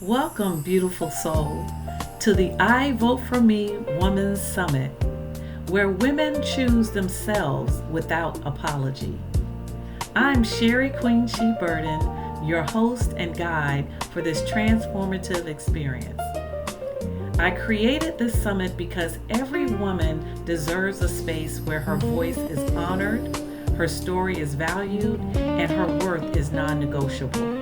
Welcome, beautiful soul, to the I Vote For Me Women's Summit, where women choose themselves without apology. I'm Sherry Queen She Burden, your host and guide for this transformative experience. I created this summit because every woman deserves a space where her voice is honored, her story is valued, and her worth is non negotiable.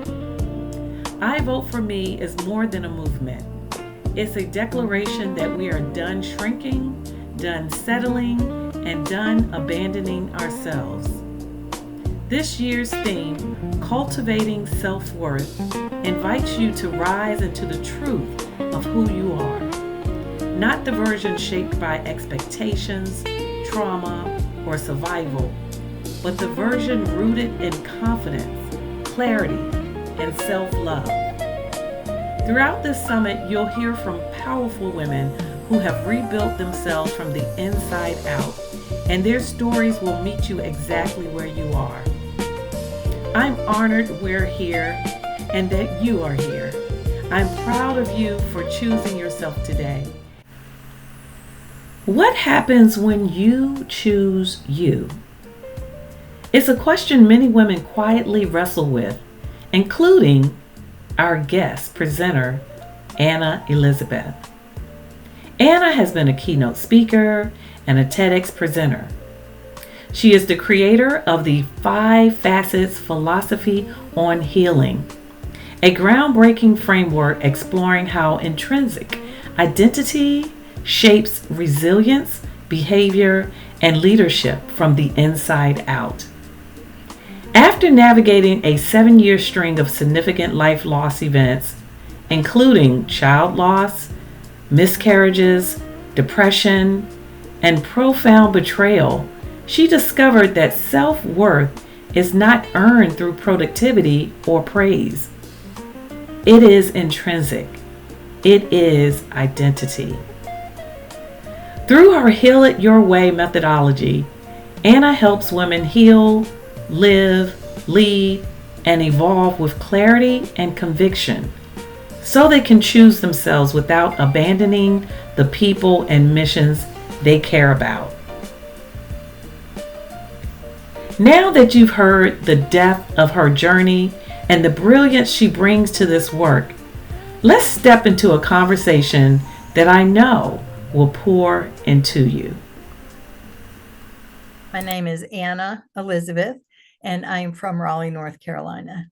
I Vote For Me is more than a movement. It's a declaration that we are done shrinking, done settling, and done abandoning ourselves. This year's theme, Cultivating Self-Worth, invites you to rise into the truth of who you are. Not the version shaped by expectations, trauma, or survival, but the version rooted in confidence, clarity, and self-love. Throughout this summit, you'll hear from powerful women who have rebuilt themselves from the inside out, and their stories will meet you exactly where you are. I'm honored we're here and that you are here. I'm proud of you for choosing yourself today. What happens when you choose you? It's a question many women quietly wrestle with, including our guest presenter, Annah Elizabeth. Annah has been a keynote speaker and a TEDx presenter. She is the creator of the 5 Facets Philosophy on Healing, a groundbreaking framework exploring how intrinsic identity shapes resilience, behavior, and leadership from the inside out. After navigating a 7-year string of significant life loss events, including child loss, miscarriages, depression, and profound betrayal, she discovered that self-worth is not earned through productivity or praise. It is intrinsic. It is identity. Through her Heal It Your Way methodology, Annah helps women heal, live, lead, and evolve with clarity and conviction so they can choose themselves without abandoning the people and missions they care about. Now that you've heard the depth of her journey and the brilliance she brings to this work, let's step into a conversation that I know will pour into you. My name is Annah Elizabeth, and I'm from Raleigh, North Carolina.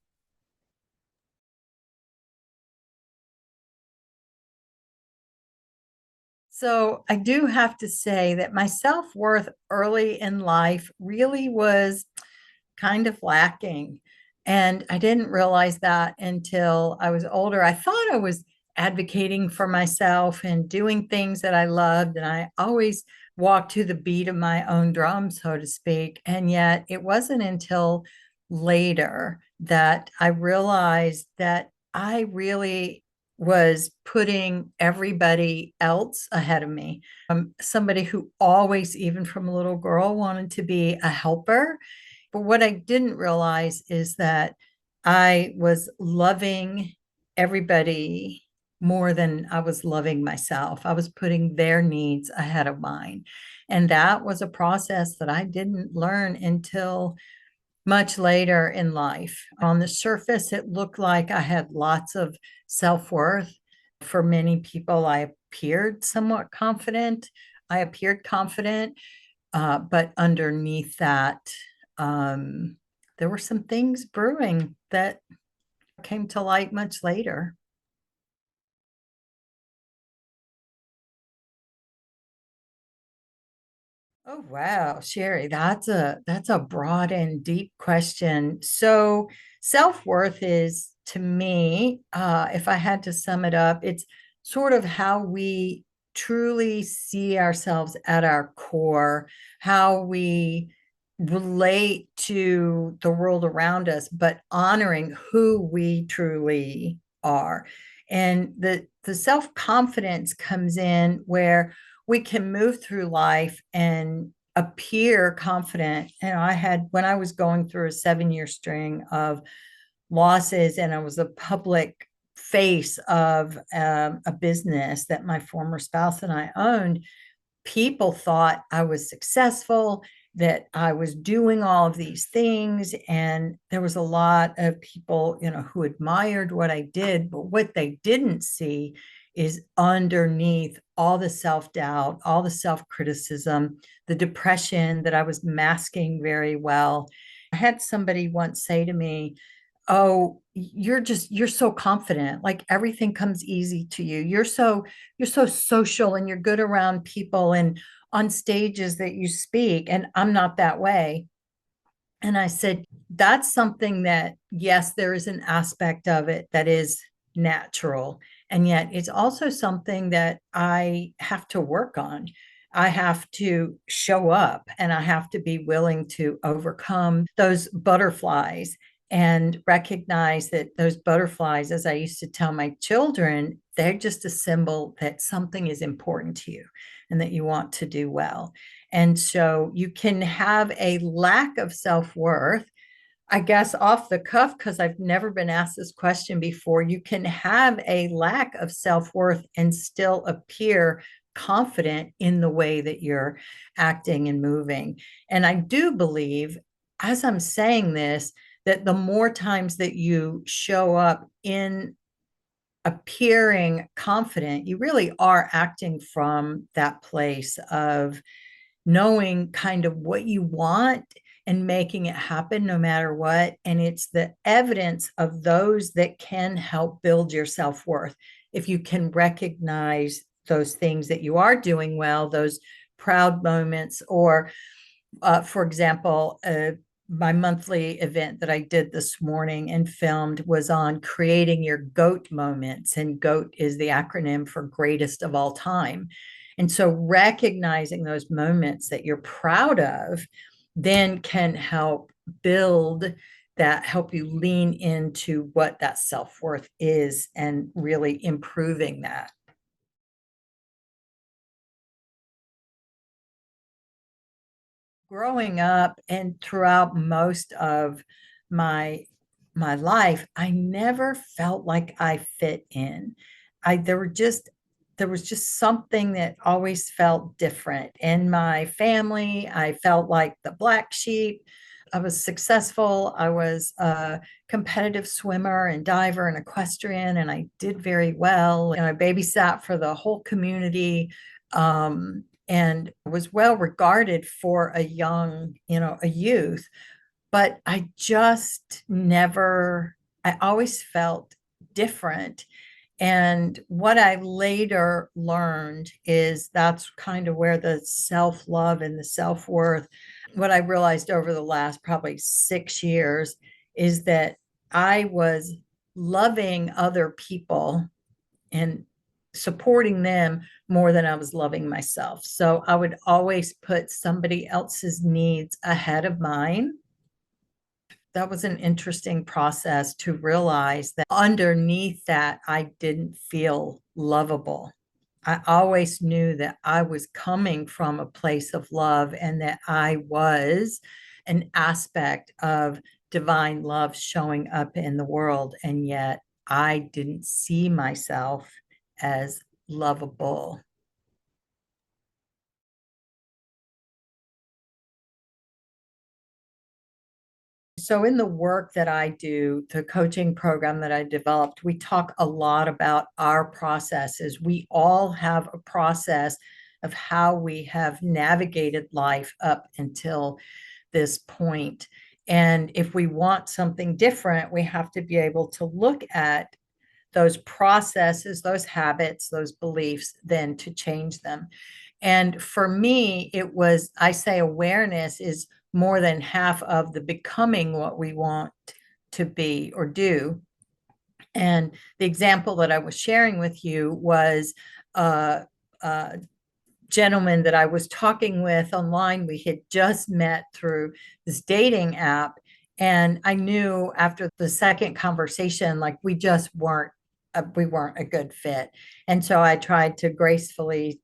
So I do have to say that my self-worth early in life really was kind of lacking. And I didn't realize that until I was older. I thought I was advocating for myself and doing things that I loved. And I always walked to the beat of my own drum, so to speak. And yet it wasn't until later that I realized that I really was putting everybody else ahead of me. Somebody who always, even from a little girl, wanted to be a helper. But what I didn't realize is that I was loving everybody more than I was loving myself. I was putting their needs ahead of mine. And that was a process that I didn't learn until much later in life. On the surface, it looked like I had lots of self-worth. For many people, I appeared somewhat confident. I appeared confident, but underneath that, there were some things brewing that came to light much later. Oh wow, Sherry, that's a broad and deep question. So self-worth is to me, if I had to sum it up, it's sort of how we truly see ourselves at our core, how we relate to the world around us, but honoring who we truly are. And the self-confidence comes in where we can move through life and appear confident. And I had, when I was going through a 7-year string of losses and I was a public face of a business that my former spouse and I owned, people thought I was successful, that I was doing all of these things. And there was a lot of people, who admired what I did, but what they didn't see is underneath all the self-doubt, all the self-criticism, the depression that I was masking very well. I had somebody once say to me, "Oh, you're so confident, like everything comes easy to you. You're so social and you're good around people and on stages that you speak, and I'm not that way." And I said, "That's something that, yes, there is an aspect of it that is natural. And yet it's also something that I have to work on. I have to show up and I have to be willing to overcome those butterflies and recognize that those butterflies, as I used to tell my children, they're just a symbol that something is important to you and that you want to do well." And so you can have a lack of self-worth, I guess off the cuff, because I've never been asked this question before. You can have a lack of self-worth and still appear confident in the way that you're acting and moving. And I do believe, as I'm saying this, that the more times that you show up in appearing confident, you really are acting from that place of knowing kind of what you want and making it happen no matter what. And it's the evidence of those that can help build your self-worth. If you can recognize those things that you are doing well, those proud moments, or for example, my monthly event that I did this morning and filmed was on creating your GOAT moments. And GOAT is the acronym for greatest of all time. And so recognizing those moments that you're proud of then can help build that, help you lean into what that self-worth is and really improving that. Growing up and throughout most of my my life, I never felt like I fit in. I there was just something that always felt different. In my family, I felt like the black sheep. I was successful. I was a competitive swimmer and diver and equestrian, and I did very well. And I babysat for the whole community. And was well regarded for a young, a youth, but I just never, I always felt different. And what I later learned is that's kind of where the self love and the self worth, what I realized over the last probably 6 years is that I was loving other people and supporting them more than I was loving myself. So I would always put somebody else's needs ahead of mine. That was an interesting process to realize that underneath that, I didn't feel lovable. I always knew that I was coming from a place of love and that I was an aspect of divine love showing up in the world. And yet I didn't see myself as lovable. So, in the work that I do, the coaching program that I developed, we talk a lot about our processes. We all have a process of how we have navigated life up until this point. And if we want something different, we have to be able to look at those processes, those habits, those beliefs, then to change them. And for me, it was, I say awareness is more than half of the becoming what we want to be or do. And the example that I was sharing with you was a gentleman that I was talking with online. We had just met through this dating app. And I knew after the second conversation, like we weren't a good fit. And so I tried to gracefully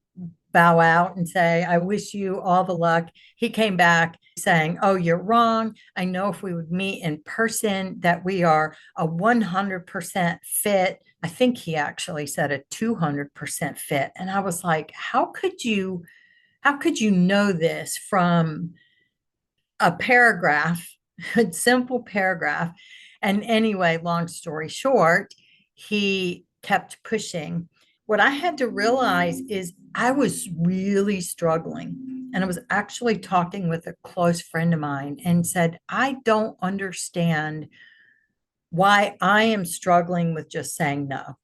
bow out and say, I wish you all the luck. He came back saying, oh, you're wrong. I know if we would meet in person that we are a 100% fit. I think he actually said a 200% fit. And I was like, how could you know this from a paragraph, a simple paragraph? And anyway, long story short, he kept pushing. What I had to realize is I was really struggling. And I was actually talking with a close friend of mine and said, I don't understand why I am struggling with just saying no,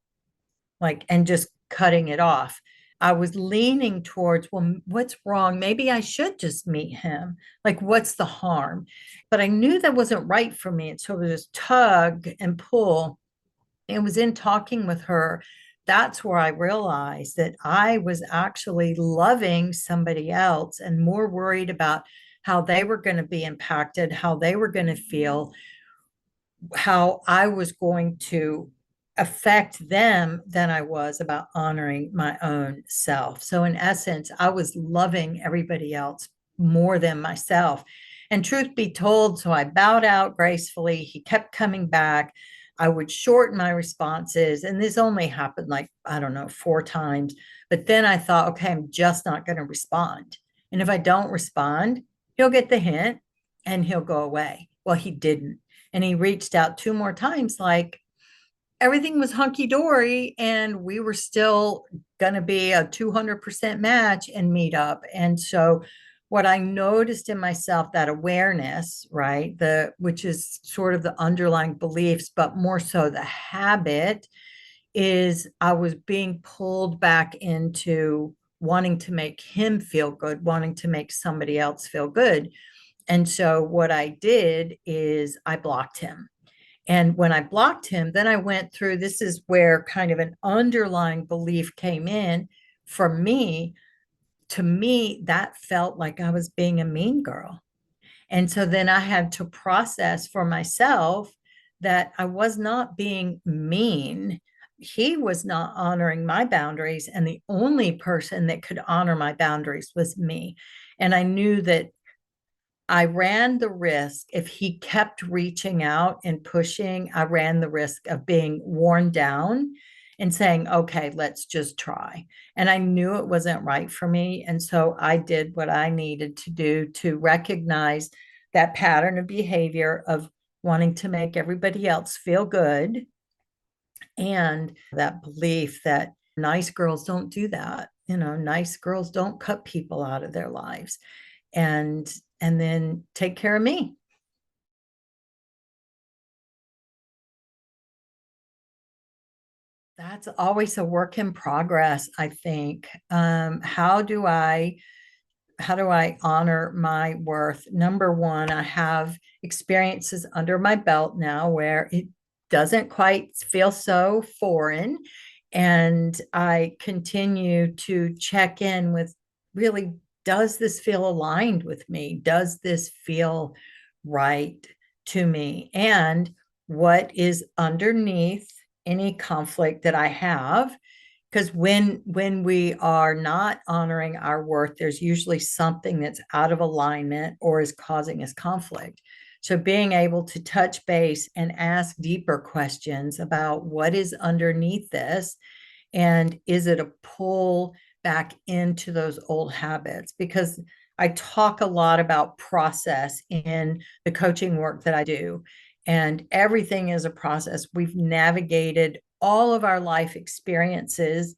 like, and just cutting it off. I was leaning towards, well, what's wrong? Maybe I should just meet him. Like, what's the harm? But I knew that wasn't right for me. And so it was this tug and pull. It was in talking with her. That's where I realized that I was actually loving somebody else and more worried about how they were going to be impacted, how they were going to feel, how I was going to affect them than I was about honoring my own self. So, in essence, I was loving everybody else more than myself. And truth be told, so I bowed out gracefully. He kept coming back. I would shorten my responses. And this only happened like, I don't know, 4 times. But then I thought, okay, I'm just not going to respond. And if I don't respond, he'll get the hint and he'll go away. Well, he didn't. And he reached out 2 more times, like everything was hunky dory, and we were still going to be a 200% match and meet up. And so, what I noticed in myself, that awareness, right, which is sort of the underlying beliefs, but more so the habit, is I was being pulled back into wanting to make him feel good, wanting to make somebody else feel good. And so what I did is I blocked him. And when I blocked him, then I went through, this is where kind of an underlying belief came in for me. To me, that felt like I was being a mean girl. And so then I had to process for myself that I was not being mean. He was not honoring my boundaries. And the only person that could honor my boundaries was me. And I knew that I ran the risk, if he kept reaching out and pushing, I ran the risk of being worn down and saying, okay, let's just try. And I knew it wasn't right for me. And so I did what I needed to do to recognize that pattern of behavior of wanting to make everybody else feel good, and that belief that nice girls don't do that. Nice girls don't cut people out of their lives. And then take care of me. That's always a work in progress, I think. How do I honor my worth? Number one, I have experiences under my belt now where it doesn't quite feel so foreign. And I continue to check in with, really, does this feel aligned with me? Does this feel right to me? And what is underneath any conflict that I have? Because when we are not honoring our worth, there's usually something that's out of alignment or is causing us conflict. So being able to touch base and ask deeper questions about what is underneath this, and is it a pull back into those old habits? Because I talk a lot about process in the coaching work that I do, and everything is a process. We've navigated all of our life experiences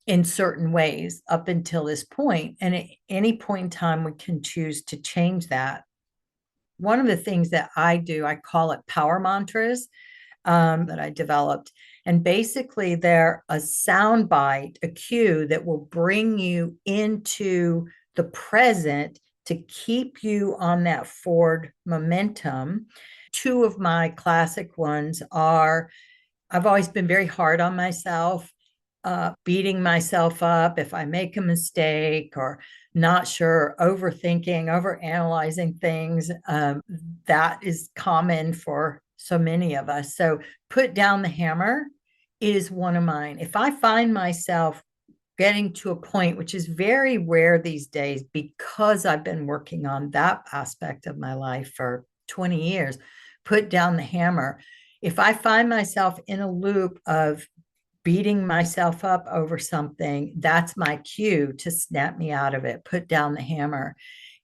in certain ways up until this point. And at any point in time, we can choose to change that. One of the things that I do, I call it power mantras, that I developed. And basically, they're a sound bite, a cue that will bring you into the present to keep you on that forward momentum. Two of my classic ones are, I've always been very hard on myself, beating myself up if I make a mistake or not sure, overthinking, overanalyzing things. That is common for so many of us. So put down the hammer is one of mine. If I find myself getting to a point, which is very rare these days because I've been working on that aspect of my life for 20 years, put down the hammer. If I find myself in a loop of beating myself up over something, that's my cue to snap me out of it, put down the hammer.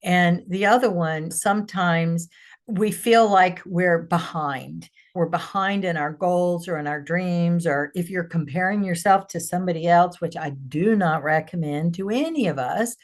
And the other one, sometimes we feel like we're behind. We're behind in our goals or in our dreams, or if you're comparing yourself to somebody else, which I do not recommend to any of us,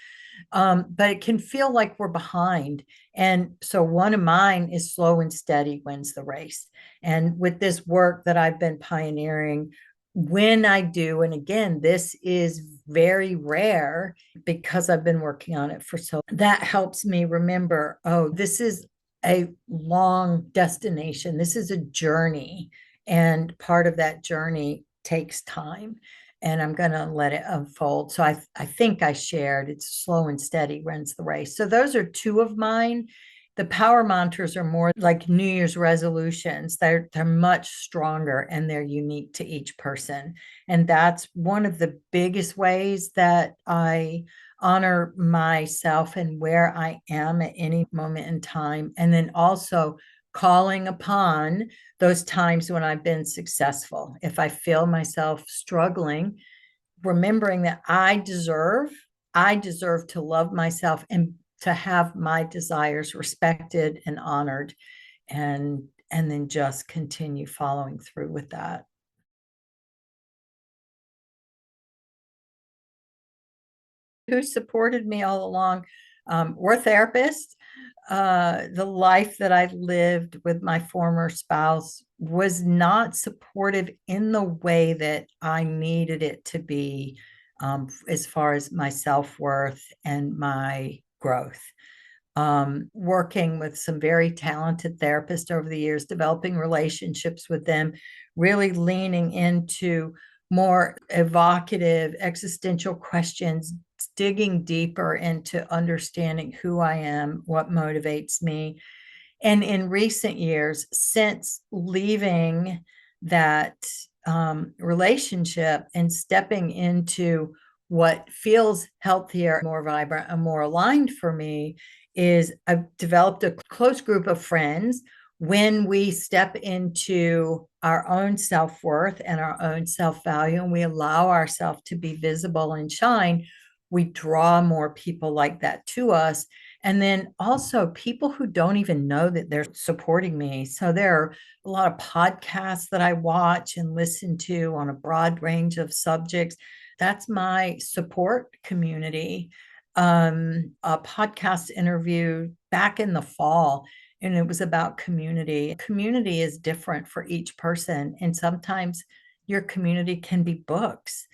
but it can feel like we're behind. And so one of mine is slow and steady wins the race. And with this work that I've been pioneering, when I do, and again, this is very rare because I've been working on it for so that helps me remember, oh, this is a long destination. This is a journey. And part of that journey takes time. And I'm going to let it unfold. So I think I shared it's slow and steady wins the race. So those are two of mine. The power mantras are more like New Year's resolutions. They're much stronger and they're unique to each person. And that's one of the biggest ways that I honor myself and where I am at any moment in time. And then also calling upon those times when I've been successful. If I feel myself struggling, remembering that I deserve to love myself and to have my desires respected and honored, and then just continue following through with that. Who supported me all along? We're therapists. The life that I lived with my former spouse was not supportive in the way that I needed it to be, as far as my self-worth and my growth. Working with some very talented therapists over the years, developing relationships with them, really leaning into more evocative existential questions, digging deeper into understanding who I am, what motivates me. And in recent years, since leaving that relationship and stepping into what feels healthier, more vibrant, and more aligned for me, is I've developed a close group of friends. When we step into our own self-worth and our own self-value, and we allow ourselves to be visible and shine, we draw more people like that to us. And then also people who don't even know that they're supporting me. So there are a lot of podcasts that I watch and listen to on a broad range of subjects. That's my support community. A podcast interview back in the fall, and it was about community. Community is different for each person. And sometimes your community can be books,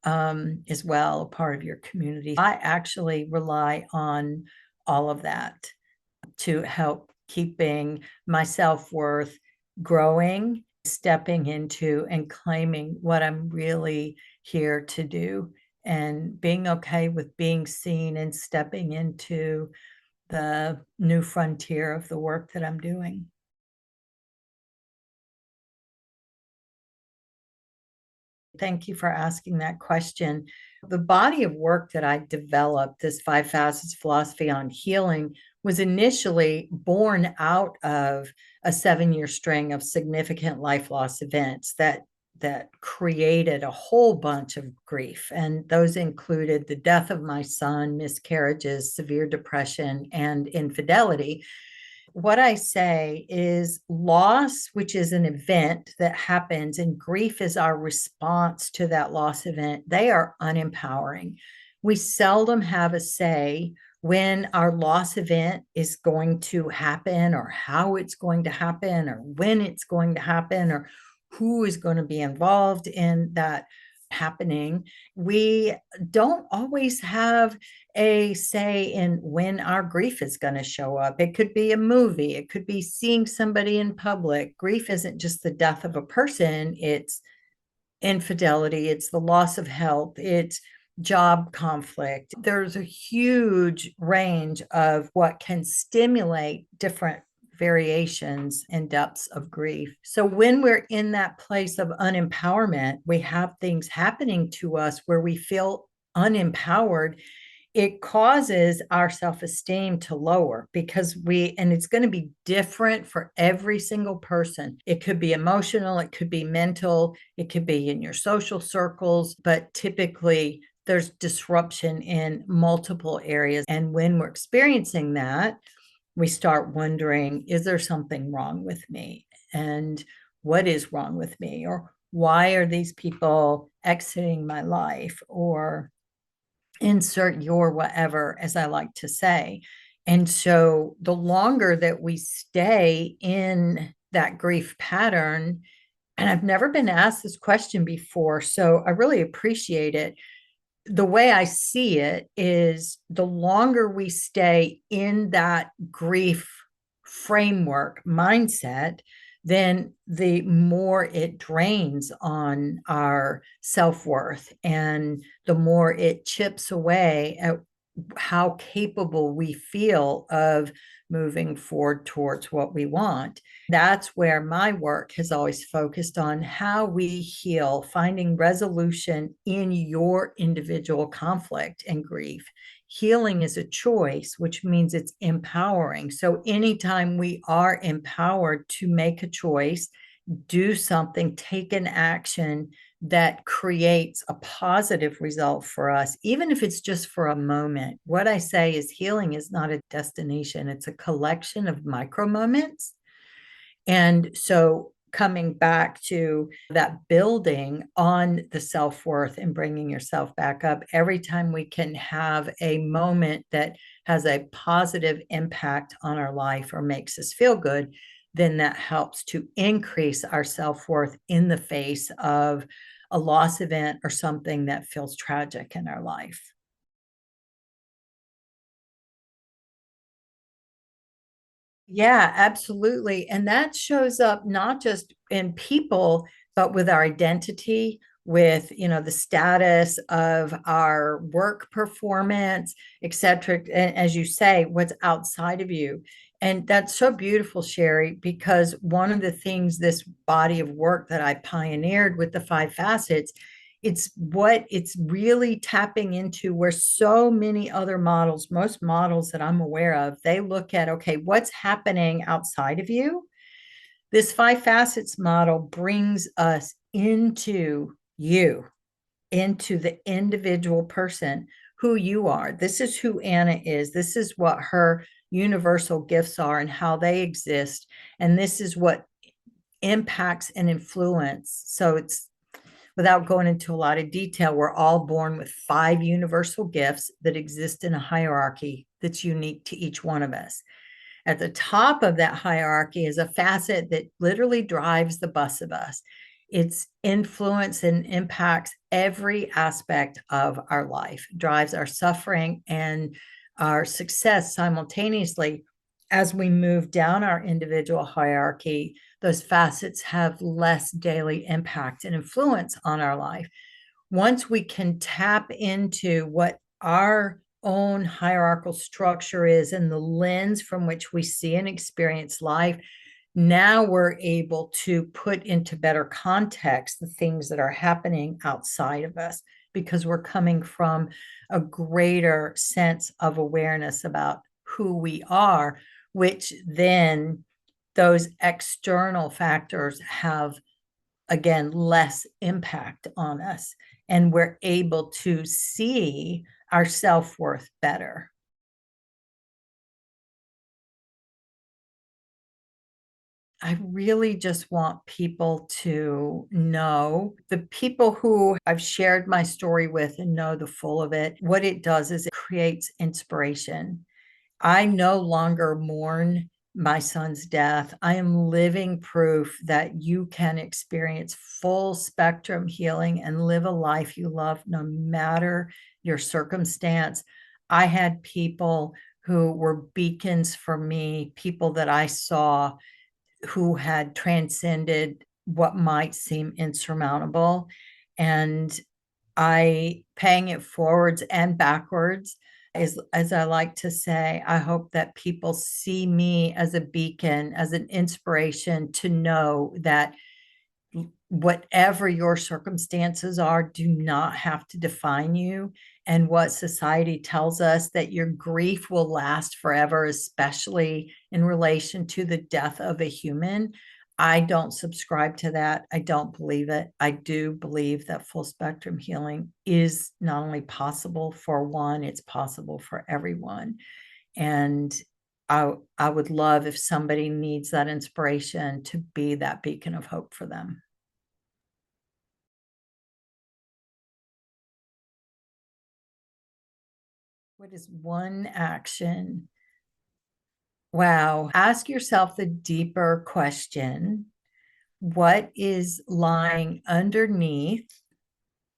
as well, a part of your community. I actually rely on all of that to help keeping my self-worth growing, stepping into and claiming what I'm really here to do, and being okay with being seen and stepping into the new frontier of the work that I'm doing. Thank you for asking that question. The body of work that I developed, this five facets philosophy on healing, was initially born out of a 7-year string of significant life loss events that created a whole bunch of grief. And those included the death of my son, miscarriages, severe depression, and infidelity. What I say is loss, which is an event that happens, and grief is our response to that loss event. They are unempowering. We seldom have a say when our loss event is going to happen, or how it's going to happen, or when it's going to happen, or who is going to be involved in that happening. We don't always have a say in when our grief is going to show up. It could be a movie, it could be seeing somebody in public. Grief isn't just the death of a person, it's infidelity, it's the loss of health, it's job conflict. There's a huge range of what can stimulate different variations and depths of grief. So when we're in that place of unempowerment, we have things happening to us where we feel unempowered, it causes our self-esteem to lower because and it's going to be different for every single person. It could be emotional, it could be mental, it could be in your social circles, but typically there's disruption in multiple areas. And when we're experiencing that, we start wondering, is there something wrong with me? And what is wrong with me? Or why are these people exiting my life? Or insert your whatever, as I like to say. And so the longer that we stay in that grief pattern, and I've never been asked this question before, so I really appreciate it. The way I see it is the longer we stay in that grief framework mindset, then the more it drains on our self-worth and the more it chips away at how capable we feel of moving forward towards what we want. That's where my work has always focused on how we heal, finding resolution in your individual conflict and grief. Healing is a choice, which means it's empowering. So anytime we are empowered to make a choice, do something, take an action that creates a positive result for us, even if it's just for a moment. What I say is healing is not a destination, it's a collection of micro moments. And so coming back to that building on the self-worth and bringing yourself back up, every time we can have a moment that has a positive impact on our life or makes us feel good, then that helps to increase our self-worth in the face of a loss event or something that feels tragic in our life. Yeah, absolutely. And that shows up not just in people, but with our identity, with, the status of our work performance, et cetera. And as you say, what's outside of you. And that's so beautiful, Sherry, because one of the things, this body of work that I pioneered with the five facets, it's really tapping into where so many other models, most models that I'm aware of, they look at, okay, what's happening outside of you? This five facets model brings us into you, into the individual person, who you are. This is who Anna is. This is what her universal gifts are and how they exist. And this is what impacts and influence. So it's, without going into a lot of detail, we're all born with five universal gifts that exist in a hierarchy that's unique to each one of us. At the top of that hierarchy is a facet that literally drives the bus of us. Its influence and impacts every aspect of our life, drives our suffering and our success simultaneously. As we move down our individual hierarchy, those facets have less daily impact and influence on our life. Once we can tap into what our own hierarchical structure is and the lens from which we see and experience life, now we're able to put into better context the things that are happening outside of us because we're coming from a greater sense of awareness about who we are, which then those external factors have, again, less impact on us. And we're able to see our self-worth better. I really just want people to know, the people who I've shared my story with and know the full of it, what it does is it creates inspiration. I no longer mourn my son's death. I am living proof that you can experience full spectrum healing and live a life you love no matter your circumstance. I had people who were beacons for me, people that I saw who had transcended what might seem insurmountable. And I, paying it forwards and backwards, as I like to say, I hope that people see me as a beacon, as an inspiration to know that whatever your circumstances are do not have to define you. And what society tells us that your grief will last forever, especially in relation to the death of a human, I don't subscribe to that. I don't believe it. I do believe that full spectrum healing is not only possible for one, it's possible for everyone. And I would love if somebody needs that inspiration to be that beacon of hope for them. What is one action? Wow. Ask yourself the deeper question: what is lying underneath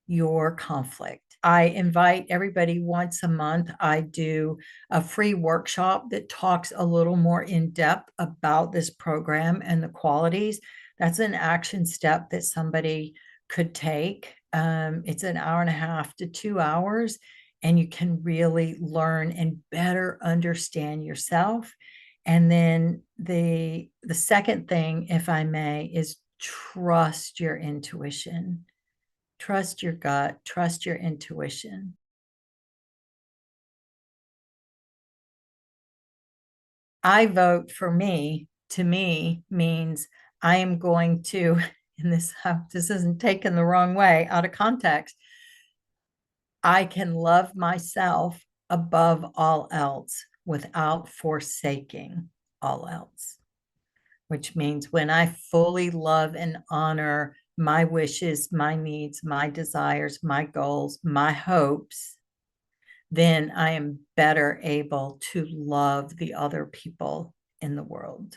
your conflict? I invite everybody once a month. I do a free workshop that talks a little more in depth about this program and the qualities. That's an action step that somebody could take. It's an hour and a half to 2 hours, and you can really learn and better understand yourself. And then the second thing, if I may, is trust your intuition. Trust your gut, trust your intuition. I vote for me, to me, means I am going to, and this isn't taken the wrong way out of context, I can love myself above all else without forsaking all else, which means when I fully love and honor my wishes, my needs, my desires, my goals, my hopes, then I am better able to love the other people in the world.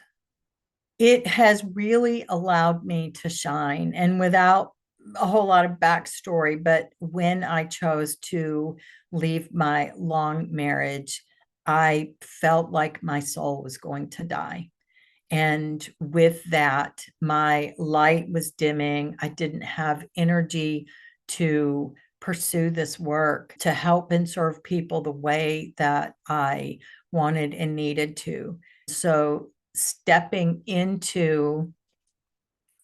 It has really allowed me to shine, and without a whole lot of backstory, but when I chose to leave my long marriage, I felt like my soul was going to die. And with that, my light was dimming. I didn't have energy to pursue this work, to help and serve people the way that I wanted and needed to. So, stepping into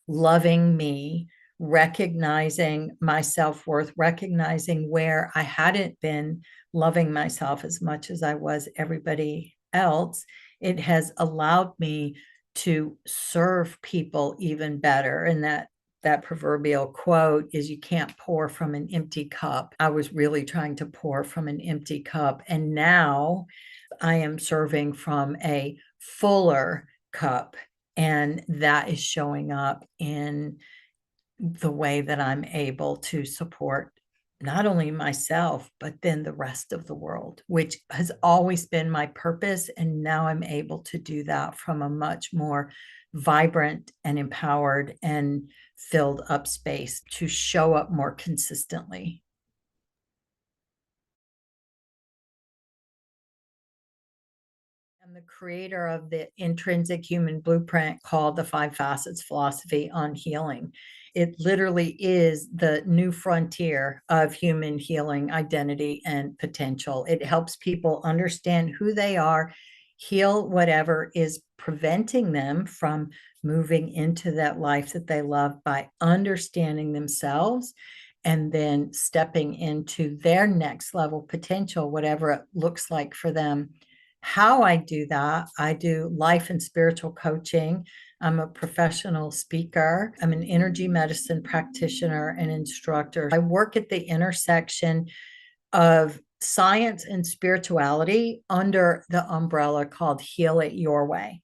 loving me, recognizing my self-worth, recognizing where I hadn't been loving myself as much as I was everybody else, it has allowed me to serve people even better. And that proverbial quote is, you can't pour from an empty cup. I was really trying to pour from an empty cup, and now I am serving from a fuller cup, and that is showing up in the way that I'm able to support not only myself, but then the rest of the world, which has always been my purpose. And now I'm able to do that from a much more vibrant and empowered and filled up space to show up more consistently. I'm the creator of the intrinsic human blueprint called the Five Facets Philosophy on Healing. It literally is the new frontier of human healing, identity, and potential. It helps people understand who they are, heal whatever is preventing them from moving into that life that they love by understanding themselves, and then stepping into their next level potential, whatever it looks like for them. How I do that: I do life and spiritual coaching. I'm a professional speaker. I'm an energy medicine practitioner and instructor. I work at the intersection of science and spirituality under the umbrella called Heal It Your Way.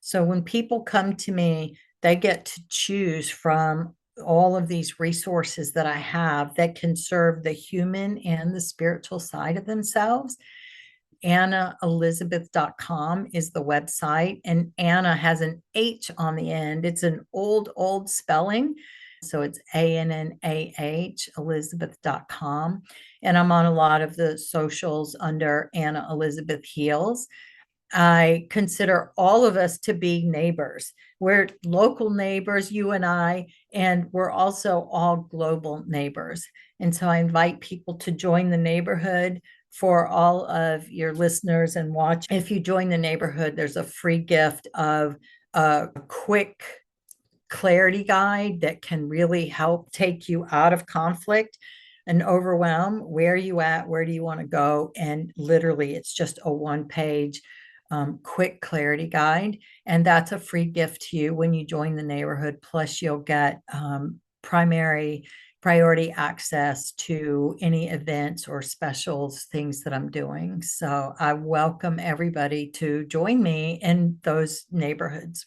So when people come to me, they get to choose from all of these resources that I have that can serve the human and the spiritual side of themselves. AnnahElizabeth.com is the website, and Anna has an H on the end. It's an old spelling. So it's ANNAH, Elizabeth.com. And I'm on a lot of the socials under Annah Elizabeth Heals. I consider all of us to be neighbors. We're local neighbors, you and I, and we're also all global neighbors. And so I invite people to join the neighborhood. For all of your listeners and watch, if you join the neighborhood, there's a free gift of a quick clarity guide that can really help take you out of conflict and overwhelm. Where are you at? Where do you want to go? And literally, it's just a one-page quick clarity guide. And that's a free gift to you when you join the neighborhood. Plus, you'll get primary priority access to any events or specials, things that I'm doing. So I welcome everybody to join me in those neighborhoods.